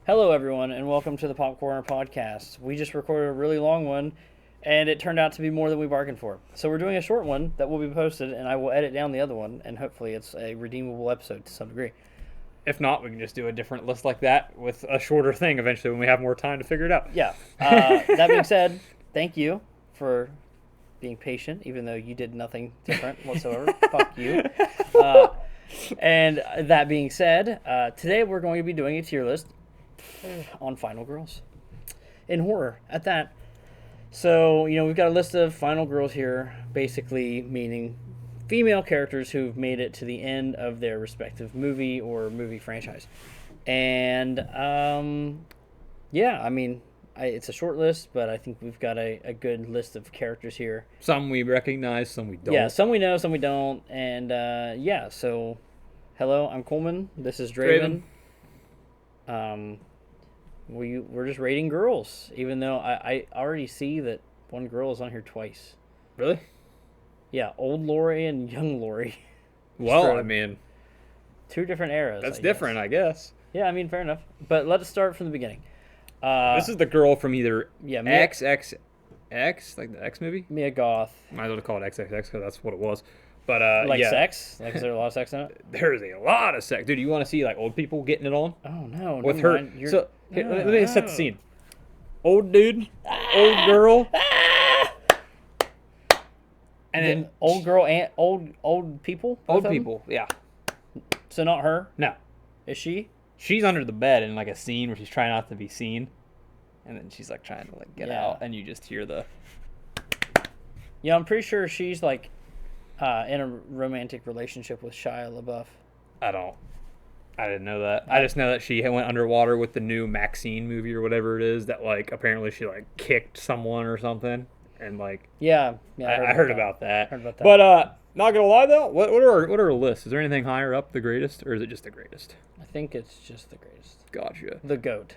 Hello, everyone, and welcome to the PopCorner podcast. We just recorded a really long one, and it turned out to be more than we bargained for. So we're doing a short one that will be posted, and I will edit down the other one, and hopefully it's a redeemable episode to some degree. If not, we can just do a different list like that with a shorter thing eventually when we have more time to figure it out. Yeah. That being said, thank you for being patient, even though you did nothing different whatsoever. Fuck you. And that being said, today we're going to be doing a tier list on Final Girls in horror at that. So, we've got a list of Final Girls here, basically meaning female characters who've made it to the end of their respective movie or movie franchise. And, it's a short list, but I think we've got a good list of characters here. Some we recognize, some we don't. Yeah, some we know, some we don't. And, so hello, I'm Coleman. This is Draven. We're just rating girls, even though I already see that one girl is on here twice. Really? Yeah, old Lori and young Lori. Well, I mean, two different eras. That's different, I guess. Yeah, I mean, fair enough. But let us start from the beginning. This is the girl from either XXX, like the X movie? Mia Goth. Might as well call it XXX because that's what it was. But sex? Like, is there a lot of sex in it? There's a lot of sex. Dude, you want to see like old people getting it on? Oh, no. With her. So, let me set the scene. Old dude, old girl. And then old girl and old people? Old people, yeah. So not her? No. Is she? She's under the bed in like a scene where she's trying not to be seen. And then she's like trying to like get out and you just hear the... Yeah, I'm pretty sure she's like in a romantic relationship with Shia LaBeouf. I didn't know that. I just know that she went underwater with the new Maxine movie or whatever it is that like apparently she like kicked someone or something. And like I heard about that. Heard about that. But not gonna lie though, what are our lists? Is there anything higher up the greatest, or is it just the greatest? I think it's just the greatest. Gotcha. The GOAT.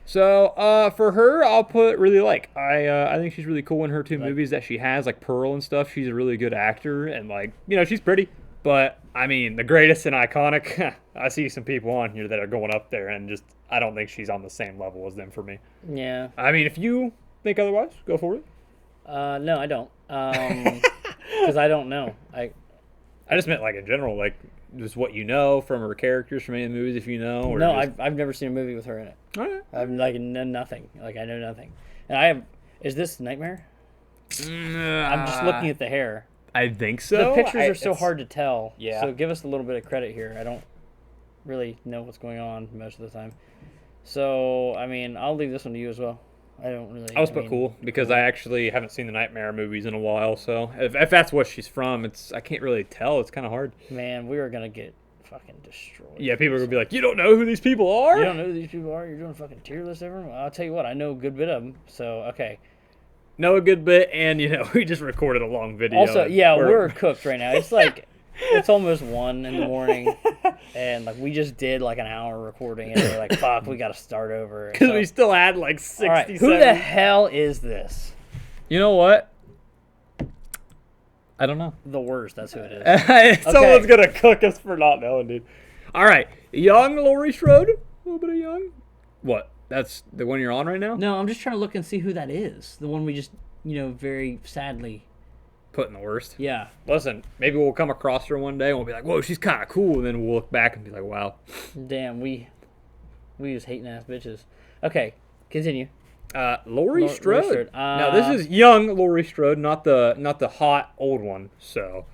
So for her, I'll put really like I think she's really cool in her two movies that she has, like Pearl and stuff. She's a really good actor and like she's pretty. But I mean the greatest and iconic. I see some people on here that are going up there and just I don't think she's on the same level as them for me. Yeah. I mean if you think otherwise, go for it. No, I don't. Because I don't know. I just meant like in general, like just what you know from her characters from any of the movies, if you know. Or no, just... I've never seen a movie with her in it. All right. I've like nothing. Like I know nothing. And I have. Is this Nightmare? I'm just looking at the hair. I think so. The pictures are so hard to tell. Yeah. So give us a little bit of credit here. I don't really know what's going on most of the time. So I mean, I'll leave this one to you as well. I don't really. I was put cool because I actually haven't seen the Nightmare movies in a while. So if that's what she's from, I can't really tell. It's kind of hard. Man, we are gonna get fucking destroyed. Yeah, people are gonna be like, "You don't know who these people are? You don't know who these people are? You're doing a fucking tier list of them." Well, I'll tell you what, I know a good bit of them. So okay. Know a good bit, and we just recorded a long video. Also, yeah, we're cooked right now. It's like it's almost 1 a.m. And like we just did like an hour recording, and we're like, "Fuck, we got to start over." Because we still had like 60 All right, who the hell is this? You know what? I don't know. The worst. That's who it is. Someone's gonna cook us for not knowing, dude. All right, young Laurie Strode, a little bit of young. What? That's the one you're on right now? No, I'm just trying to look and see who that is. The one we just, very sadly put in the worst. Yeah. Listen, maybe we'll come across her one day and we'll be like, "Whoa, she's kind of cool," and then we'll look back and be like, "Wow, damn, we just hating ass bitches." Okay, continue. Laurie Strode. Now this is young Laurie Strode, not the hot old one. So,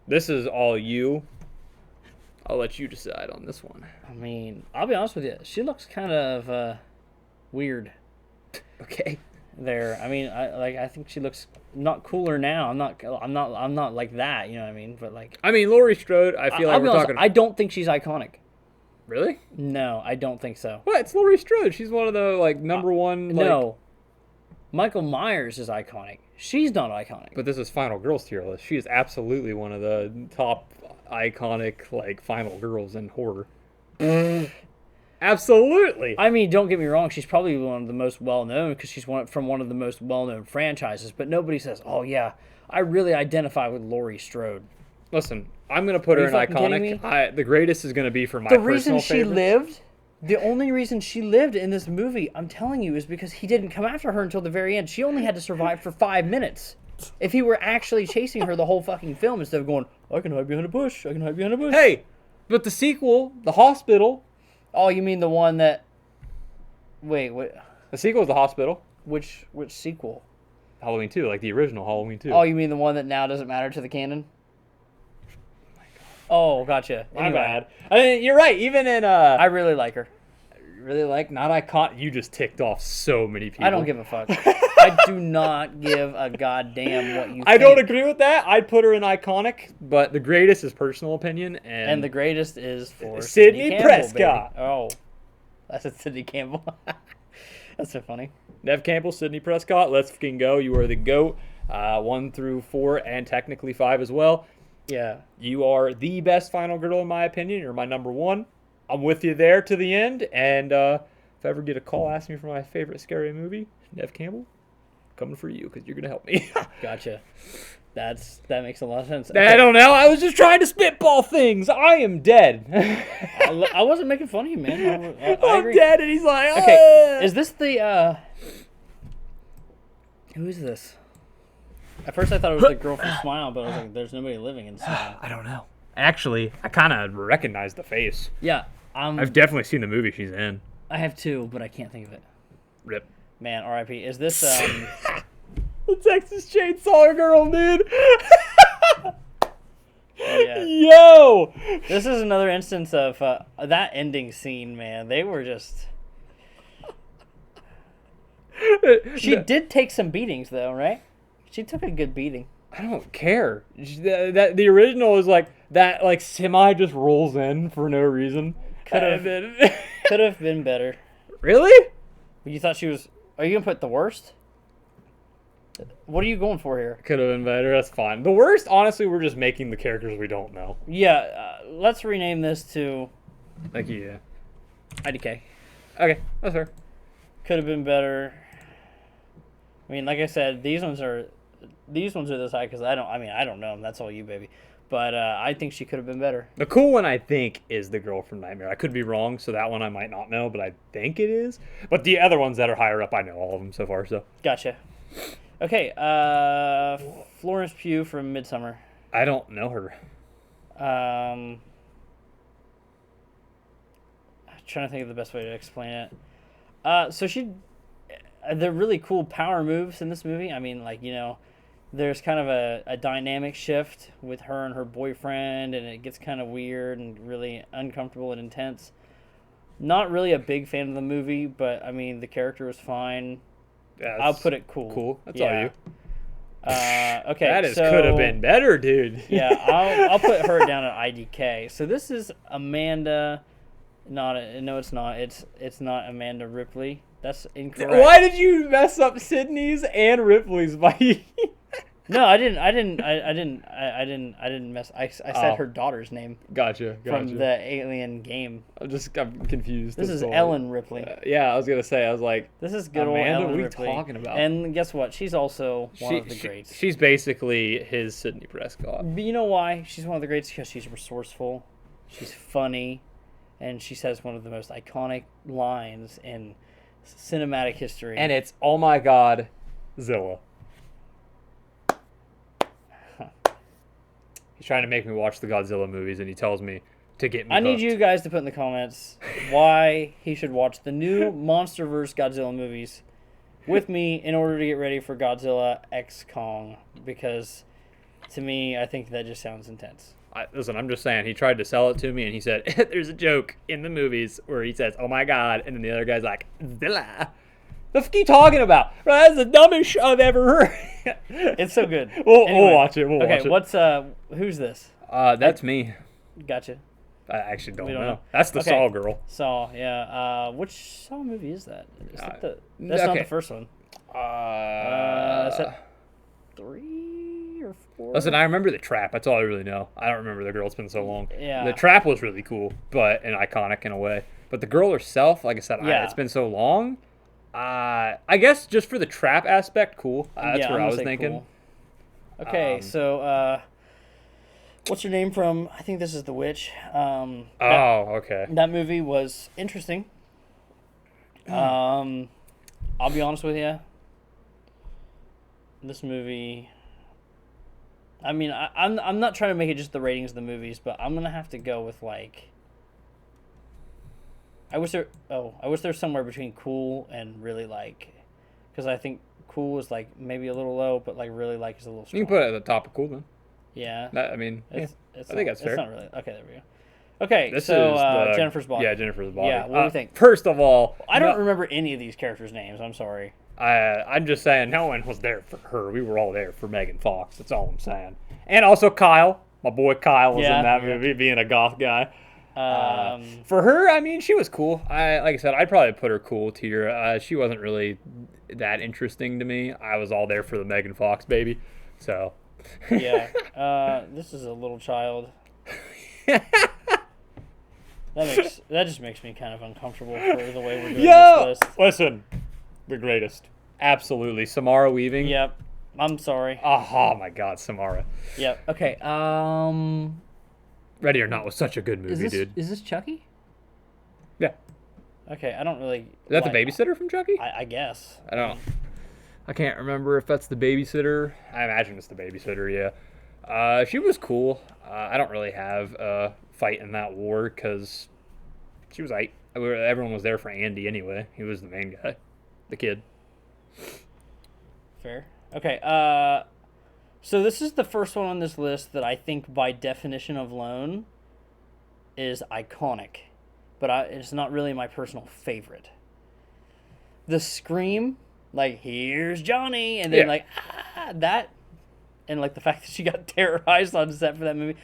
this is all you. I'll let you decide on this one. I mean, I'll be honest with you. She looks kind of weird. Okay. There. I mean, I think she looks not cooler now. I'm not like that. You know what I mean? But like. I mean, Laurie Strode. I feel like we're talking. I don't think she's iconic. Really? No, I don't think so. What? It's Laurie Strode. She's one of the like number one. No. Michael Myers is iconic. She's not iconic. But this is Final Girls tier list. She is absolutely one of the top iconic like final girls in horror. Absolutely. I mean, don't get me wrong. She's probably one of the most well-known because she's from one of the most well-known franchises. But nobody says, "Oh yeah, I really identify with Laurie Strode." Listen, I'm gonna put her in iconic. The greatest is gonna be for my personal reason she favorites. lived The only reason she lived in this movie, I'm telling you, is because he didn't come after her until the very end. She only had to survive for 5 minutes. If he were actually chasing her the whole fucking film instead of going, I can hide behind a bush, I can hide behind a bush. Hey, but the sequel, The Hospital. Oh, you mean the one that... Wait, what? The sequel is The Hospital. Which sequel? Halloween 2, like the original Halloween 2. Oh, you mean the one that now doesn't matter to the canon? Oh, gotcha. My bad. I mean, you're right. Even in I really like her. really like not icon. You just ticked off so many people. I don't give a fuck. I do not give a goddamn what you I think. don't agree with that. I'd put her in iconic, but the greatest is personal opinion, And the greatest is for Sydney Campbell, Prescott. baby. Oh, that's a Sydney Campbell. That's so funny. Nev Campbell, Sydney Prescott. Let's fucking go. You are the GOAT. 1 through 4 and technically 5 as well. Yeah. You are the best final girl in my opinion. You're my number 1. I'm with you there to the end. And if I ever get a call asking me for my favorite scary movie, Nev Campbell, coming for you because you're gonna help me. Gotcha. That makes a lot of sense. I don't know. I was just trying to spitball things. I am dead. I wasn't making fun of you, man. I I'm agree. dead, and he's like, Okay, is this the who is this? At first I thought it was the girl from Smile, but I was like, there's nobody living in Smile. I don't know. Actually, I kind of recognize the face. Yeah, I've definitely seen the movie she's in. I have 2, but I can't think of it. Rip. Man, R.I.P. Is this The Texas Chainsaw Girl, dude. yeah. Yo. This is another instance of that ending scene, man. They were just... She did take some beatings, though, right? She took a good beating. I don't care. The original is like that, like semi just rolls in for no reason. Could have been better. Really? You thought she was... Are you going to put the worst? What are you going for here? Could have been better. That's fine. The worst, honestly, we're just making the characters we don't know. Yeah, let's rename this to Like, yeah. IDK. Okay, that's fair. Could have been better. I mean, like I said, these ones are this high because I don't know them. That's all you, baby. But I think she could have been better. The cool one, I think, is the girl from Nightmare. I could be wrong, so that one I might not know, but I think it is. But the other ones that are higher up, I know all of them so far. So Gotcha. Okay, Florence Pugh from Midsummer. I don't know her. I'm trying to think of the best way to explain it. So they're really cool power moves in this movie. I mean, like, there's kind of a dynamic shift with her and her boyfriend, and it gets kind of weird and really uncomfortable and intense. Not really a big fan of the movie, but, I mean, the character was fine. Yeah, I'll put it cool. Cool. That's all you. Okay, could have been better, dude. Yeah, I'll put her down at IDK. So this is Amanda. No, it's not. It's not Amanda Ripley. That's incorrect. Why did you mess up Sydney's and Ripley's by? No, I didn't mess. I said her daughter's name Gotcha. from the Alien game. I'm confused. This is Ellen Ripley. Yeah, I was gonna say. I was like, This is good old Amanda, Ellen what are you Ripley. talking about? And guess what? She's also one of the greats. She's basically his Sydney Prescott. But you know why she's one of the greats? Because she's resourceful, she's funny, and she says one of the most iconic lines in cinematic history. And it's, oh my God, Zilla. He's trying to make me watch the Godzilla movies, and he tells me to get me I need hooked. you guys to put in the comments why he should watch the new MonsterVerse Godzilla movies with me in order to get ready for Godzilla X Kong, because to me, I think that just sounds intense. Listen, I'm just saying, he tried to sell it to me, and he said, there's a joke in the movies where he says, oh my God, and then the other guy's like, Zilla. The fuck are you talking about? Bro, that's the dumbest shit I've ever heard. It's so good. We'll Anyway, watch it. We'll watch it. what's who's this? That's me. Gotcha. I actually don't We don't know. know. That's the Okay. Saw girl. Saw, yeah. Which Saw movie is that? Is that that's not okay. the first one. Is that 3 or 4? Listen, I remember the trap. That's all I really know. I don't remember the girl. It's been so long. Yeah. The trap was really cool, and iconic in a way. But the girl herself, like I said, Yeah. it's been so long. I guess just for the trap aspect, cool. That's Yeah, where I'm I was gonna say thinking. cool. Okay, so what's her name from? I think this is The Witch. Okay. That movie was interesting. I'll be honest with you. This movie. I mean, I'm not trying to make it just the ratings of the movies, but I'm gonna have to go with like. I wish there was somewhere between cool and really like, because I think cool is like maybe a little low, but like really like is a little strong. You can put it at the top of cool then. Yeah. I mean, I think that's fair. It's not really. Okay, there we go. Okay, This so is the, Jennifer's Body. Yeah, Jennifer's Body. Yeah, what do you think? First of all, I don't remember any of these characters' names. I'm sorry. I'm just saying no one was there for her. We were all there for Megan Fox. That's all I'm saying. And also Kyle. My boy Kyle was in that movie, being a goth guy. For her, I mean, she was cool. Like I said, I'd probably put her cool tier. She wasn't really that interesting to me. I was all there for the Megan Fox baby. So. Yeah. This is a little child. That just makes me kind of uncomfortable for the way we're doing this list. Listen, the greatest, absolutely, Samara Weaving. Yep, I'm sorry. Oh my God, Samara. Yep. Okay. Ready or Not was such a good movie, dude. Is this Chucky? Yeah. Okay, I don't really. Is that the babysitter from Chucky? I guess. I don't. I can't remember if that's the babysitter. I imagine it's the babysitter. Yeah. She was cool. I don't really have a fight in that war because she was everyone was there for Andy anyway. He was the main guy, the kid. Fair. Okay. So this is the first one on this list that I think, by definition of alone, is iconic, but it's not really my personal favorite. The scream, like "Here's Johnny," and then that. And like the fact that she got terrorized on set for that movie,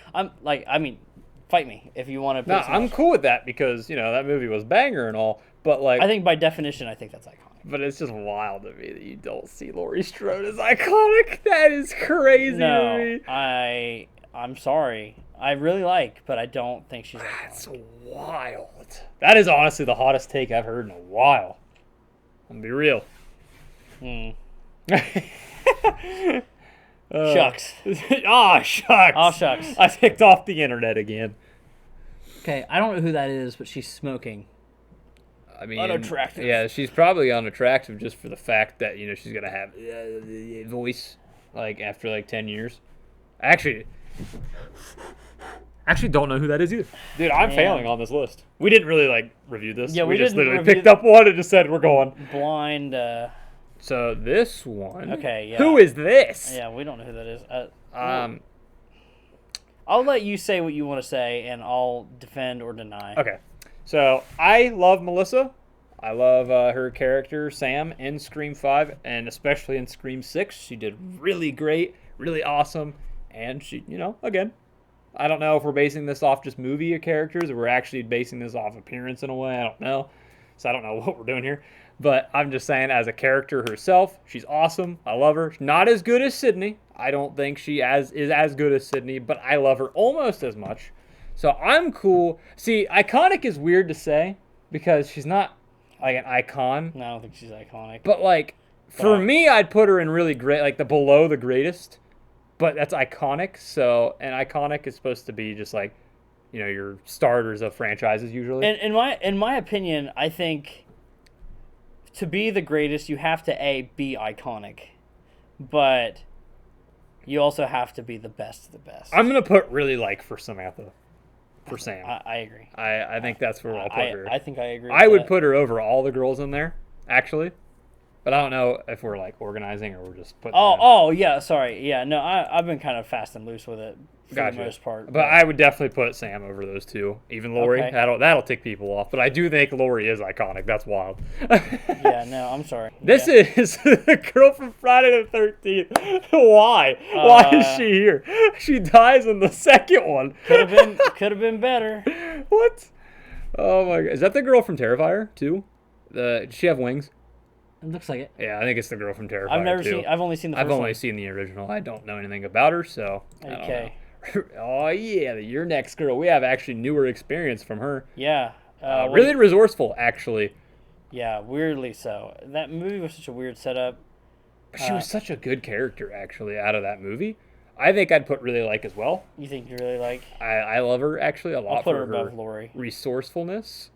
fight me if you want to. No, I'm cool with that because that movie was banger and all, but like I think by definition, I think that's iconic. But it's just wild to me that you don't see Laurie Strode as iconic. That is crazy to me. I'm sorry. I really like, but I don't think she's iconic. That's wild. That is honestly the hottest take I've heard in a while. I'm gonna be real. Shucks. Shucks. Oh, shucks. I ticked off the internet again. Okay, I don't know who that is, but she's smoking. I mean, unattractive. Yeah, she's probably unattractive just for the fact that she's gonna have a voice like after like 10 years. Actually, don't know who that is either. Dude, I'm failing on this list. We didn't really like review this. Yeah, we just literally picked up one and just said we're going blind. So this one. Okay, yeah. Who is this? Yeah, we don't know who that is. I'll let you say what you want to say, and I'll defend or deny. Okay. So I love Melissa. I love her character, Sam, in Scream 5, and especially in Scream 6. She did really great, really awesome. And she, again, I don't know if we're basing this off just movie characters or we're actually basing this off appearance in a way. I don't know. So I don't know what we're doing here. But I'm just saying, as a character herself, she's awesome. I love her. Not as good as Sydney. I don't think she is as good as Sydney, but I love her almost as much. So I'm cool. See, iconic is weird to say because she's not like an icon. No, I don't think she's iconic. But like, for me, I'd put her in really great, like the below the greatest. But that's iconic. So, and iconic is supposed to be just like, your starters of franchises usually. And in my opinion, I think to be the greatest, you have to be iconic, but you also have to be the best of the best. I'm gonna put really like for Samantha. For Sam. I agree. I think that's where I'll put her. I think I agree with I would put her over all the girls in there, actually. But I don't know if we're like organizing or we're just putting yeah, sorry. Yeah, no, I've been kind of fast and loose with it for the most part. But I would definitely put Sam over those two. Even Laurie. Okay. That'll tick people off. But I do think Laurie is iconic. That's wild. Yeah, no, I'm sorry. This is the girl from Friday the 13th. Why? Why is she here? She dies in the second one. Could have been better. What? Oh my god. Is that the girl from Terrifier too? Does she have wings? It looks like it. Yeah, I think it's the girl from Terrifier. I've only seen the first one. I've only seen the original. I don't know anything about her, so. Okay. Oh yeah, your next girl. We have actually newer experience from her. Yeah. Really resourceful, actually. Yeah, weirdly so. That movie was such a weird setup. She was such a good character, actually, out of that movie. I think I'd put really like as well. You think you really like? I love her actually a lot. I'll put for her above Lori. Resourcefulness.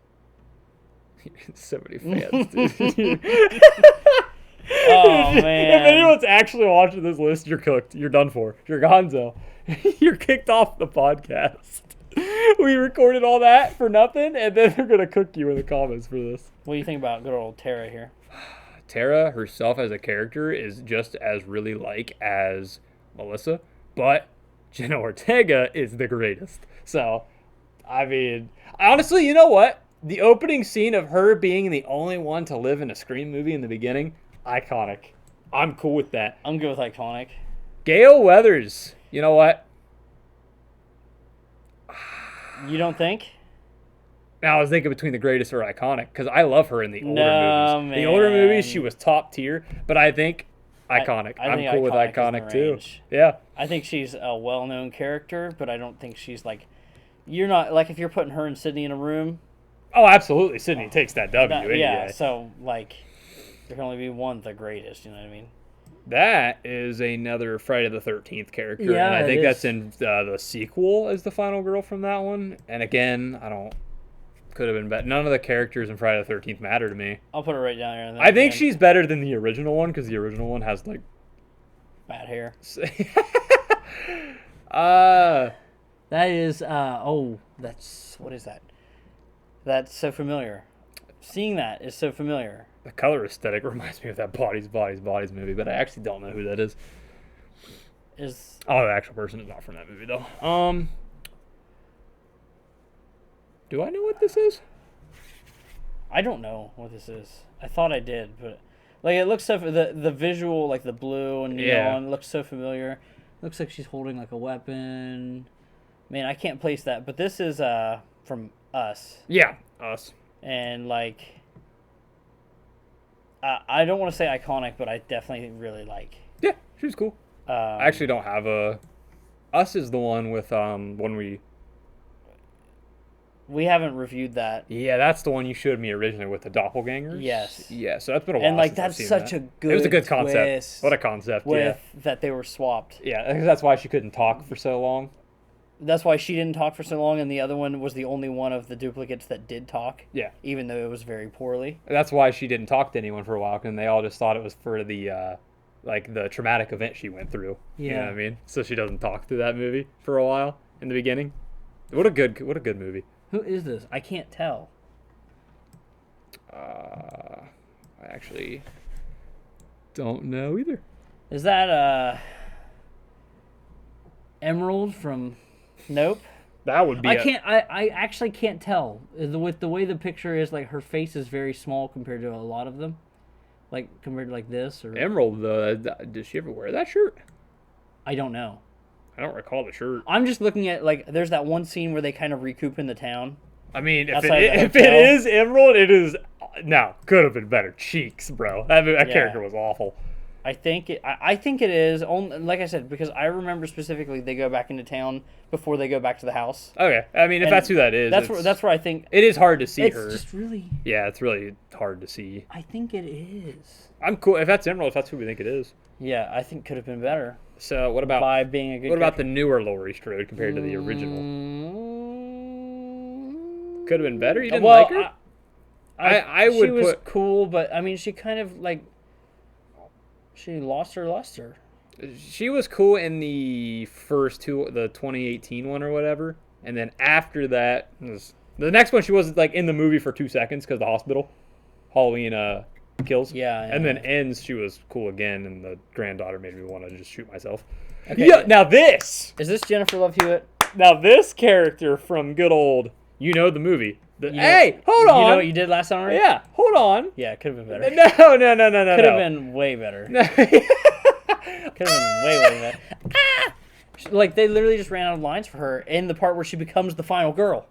So many fans, dude. Oh, man. If anyone's actually watching this list, you're cooked. You're done for. You're gonzo. You're kicked off the podcast. We recorded all that for nothing, and then they're going to cook you in the comments for this. What do you think about good old Tara here? Tara herself as a character is just as really like as Melissa, but Jenna Ortega is the greatest. So, I mean, honestly, you know what? The opening scene of her being the only one to live in a Scream movie in the beginning, iconic. I'm cool with that. I'm good with iconic. Gale Weathers, you know what? You don't think? Now I was thinking between the greatest or iconic because I love her in the older No, movies. man. The older movies, she was top tier, but I think iconic. I I'm think cool with iconic is iconic the too. range. Yeah. I think she's a well-known character, but I don't think she's like. You're not like if you're putting her and Sydney in a room. Oh, absolutely. Sydney takes that W any Yeah, day. so like, there can only be one the greatest. You know what I mean? That is another Friday the 13th character. Yeah, and I it think is. that's in the sequel as the final girl from that one. And again, could have been better. None of the characters in Friday the 13th matter to me. I'll put her right down there. And then I think again, she's better than the original one because the original one has like. bad hair. That is. That's what is that? That's so familiar. Seeing that is so familiar. the color aesthetic reminds me of that Bodies movie, but I actually don't know who that is. The actual person is not from that movie though. Do I know what this is? I don't know what this is. I thought I did, but like it looks so the visual, like the blue and neon, looks so familiar. Looks like she's holding like a weapon. Man, I can't place that, but this is from Us. Yeah, Us. And like, I don't want to say iconic, but I definitely really like. Yeah, she was cool. I actually don't have a. Us is the one with when we haven't reviewed that. Yeah, that's the one you showed me originally with the doppelgangers. Yes. Yeah, so that's been a while. And like since I've that's seen such that. a good. It was a good concept. Twist What a concept! with that they were swapped. Yeah, that's why she couldn't talk for so long. That's why she didn't talk for so long, and the other one was the only one of the duplicates that did talk. Yeah. Even though it was very poorly. That's why she didn't talk to anyone for a while, and they all just thought it was for the like the traumatic event she went through. Yeah. You know what I mean? So she doesn't talk through that movie for a while in the beginning. What a good movie. Who is this? I can't tell. I actually don't know either. Is that Emerald from Nope? That would be. I actually can't tell. With the way the picture is, like her face is very small compared to a lot of them. Like compared to like this or Emerald. Did she ever wear that shirt? I don't know. I don't recall the shirt. I'm just looking at like there's that one scene where they kind of recoup in the town. I mean, if Outside the it hotel. is Emerald, it is. No, could have been better cheeks, bro. That character was awful. I think it is. Only, like I said, because I remember specifically they go back into town before they go back to the house. Okay, I mean, if And that's who that is, that's where I think it is hard to see it's her. just really. Yeah, it's really hard to see. I think it is. I'm cool if that's Emerald. If that's who we think it is. Yeah, I think could have been better So what about by being a good. what about the newer Laurie Strode compared to the original? Could have been better. You didn't like her? I would She was put. cool, but I mean, she kind of like. She lost her luster. She was cool in the first two, the 2018 one or whatever, and then after that, the next one she was like in the movie for 2 seconds because the hospital, Halloween kills. Yeah, And then yeah. ends she was cool again, and the granddaughter made me want to just shoot myself. Okay. Yeah. Now this Is this Jennifer Love Hewitt? character from good old, the movie. You know- Hey, hold You on. know what you did last summer? Yeah, hold on. Yeah, it could have been better. No. Could have been way better. Could have been way better. Like they literally just ran out of lines for her in the part where she becomes the final girl.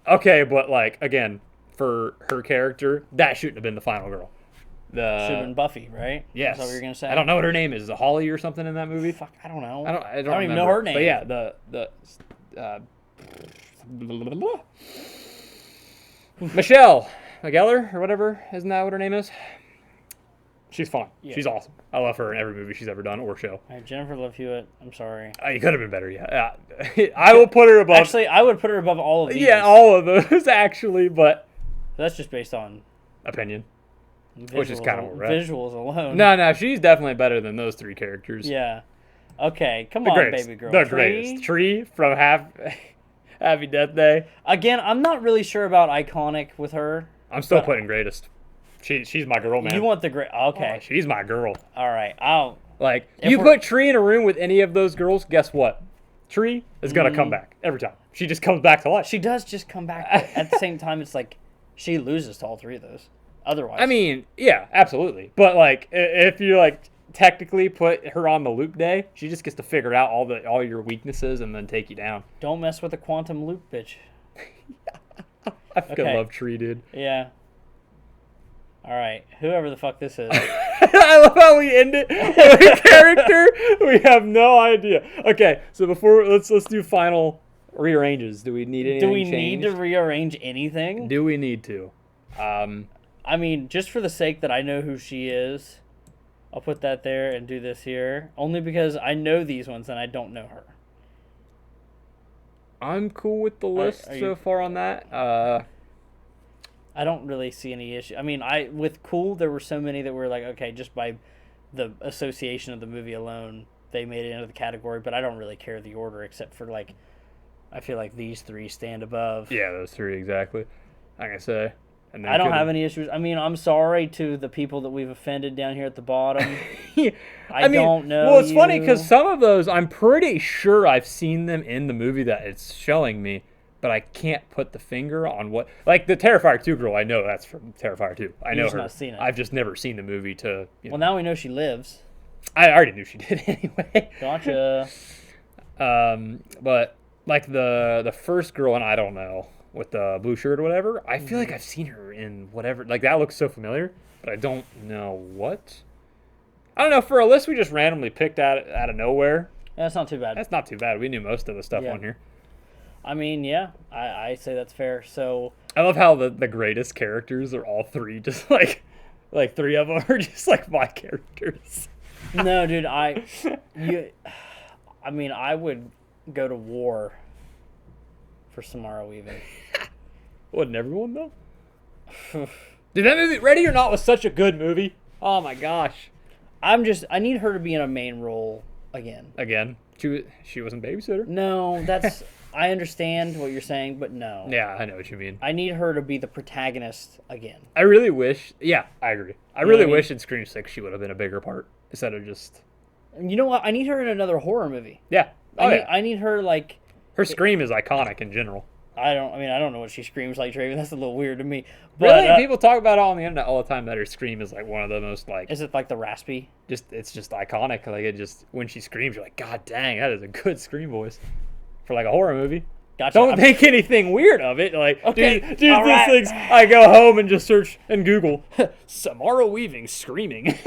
Okay, but like again, for her character, that shouldn't have been the final girl. Should have been Buffy, right? Yes. Is that what you're gonna say? I don't know what her name is. Is it Holly or something in that movie? Fuck, I don't know. I don't even know remember. her name. But yeah, Michelle McGellar or whatever, isn't that what her name is? She's fun. Yeah. She's awesome. I love her in every movie she's ever done or show. All right, Jennifer Love Hewitt. I'm sorry. You could have been better, yeah. I will put her above. Actually, I would put her above all of these. Yeah, all of those actually, but That's just based on opinion, visuals, which is kind of visuals alone. No, she's definitely better than those three characters. Yeah. Okay, come The on, greatest. baby girl. The greatest. Tree from Happy Death Day. Again, I'm not really sure about iconic with her. I'm still putting greatest. She's my girl, man. You want the great? Okay. Oh, she's my girl. All right. I'll. Like, If you we're- put Tree in a room with any of those girls, guess what? Tree is going to come back every time. She just comes back to life. She does just come back. But at the same time, it's like she loses to all three of those. Otherwise, I mean, yeah, absolutely. But, like, if you, like, technically put her on the loop day, she just gets to figure out all your weaknesses and then take you down. don't mess with the quantum loop, bitch. I fucking Okay. love Tree, dude. Yeah. All right. Whoever the fuck this is. I love how we end it with a character we have no idea. Okay, so before let's do final rearranges. Do we need anything Do we changed? need to rearrange anything? Do we need to? I mean, just for the sake that I know who she is, I'll put that there and do this here. Only because I know these ones and I don't know her. I'm cool with the list are you- so far on that. I don't really see any issue. I mean, with Cool, there were so many that were like, okay, just by the association of the movie alone, they made it into the category. But I don't really care the order, except for like, I feel like these three stand above. Yeah, those three exactly. Like I say, and then I don't have any issues. I mean, I'm sorry to the people that we've offended down here at the bottom. I mean, don't know. Well, it's funny you. because some of those, I'm pretty sure I've seen them in the movie that it's showing me, but I can't put the finger on what. Like the Terrifier 2 girl, I know that's from Terrifier 2. I know just her. not seen it. I've just never seen the movie to. Well, now we know she lives. I already knew she did anyway. Gotcha. But like the first girl, and I don't know, with the blue shirt or whatever, I feel like I've seen her in whatever. Like that looks so familiar, but I don't know what. I don't know. For a list we just randomly picked out of nowhere, That's not too bad. that's not too bad. We knew most of the stuff Yeah. on here. I mean, yeah, I say that's fair. So, I love how the greatest characters are all three, just like three of them are just like my characters. no, dude, I mean, I would go to war for Samara Weaving. Wouldn't everyone though? Dude, that movie, Ready or Not, was such a good movie. Oh my gosh. I need her to be in a main role again. Again, she wasn't babysitter. No, that's, I understand what you're saying, but no. Yeah, I know what you mean. I need her to be the protagonist again. I really wish. Yeah, I agree. I know really what I mean? wish in Scream 6 she would have been a bigger part instead of just. And you know what? I need her in another horror movie. Yeah. Oh yeah. I need her like. Her scream is iconic in general. I don't know what she screams like, Draven. That's a little weird to me. But, Really, people talk about it on the internet all the time that her scream is like one of the most like. is it like the raspy? It's just iconic. Like it just when she screams, you're like, God dang, that is a good scream voice for like a horror movie. Gotcha. Don't think anything weird of it. Like, Okay, dude, all this right. thing's. I go home and just search and Google Samara Weaving screaming.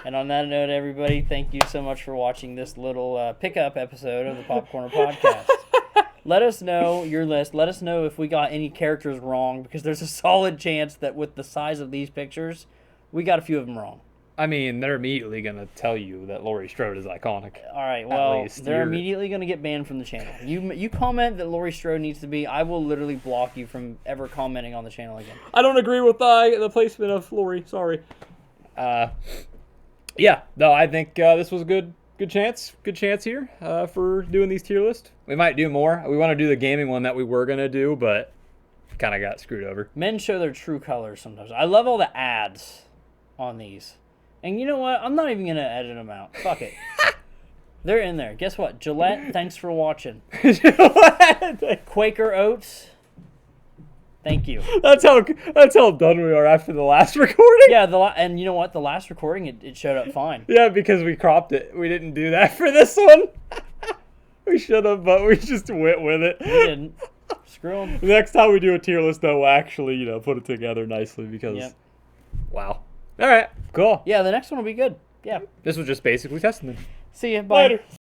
And on that note, everybody, thank you so much for watching this little pickup episode of the PopCorner podcast. Let us know your list. Let us know if we got any characters wrong, because there's a solid chance that with the size of these pictures, we got a few of them wrong. I mean, they're immediately gonna tell you that Laurie Strode is iconic. All right, well, least they're you're- immediately going to get banned from the channel. You comment that Laurie Strode needs to be, I will literally block you from ever commenting on the channel again. I don't agree with the placement of Laurie. Sorry. Yeah, no, I think this was a good chance here for doing these tier lists. We might do more. We want to do the gaming one that we were gonna do, but kind of got screwed over. Men show their true colors sometimes. I love all the ads on these. And you know what? I'm not even going to edit them out. Fuck it. They're in there. Guess what? Gillette, thanks for watching. Quaker Oats, thank you. That's how done we are after the last recording. Yeah, and you know what? The last recording, it showed up fine. Yeah, because we cropped it. We didn't do that for this one. We should have, but we just went with it. We didn't. Screw them. Next time we do a tier list, though, we'll actually, put it together nicely because. Yep. Wow. All right. Cool. Yeah, the next one will be good. Yeah. This was just basically testing them. See ya. Bye. Later.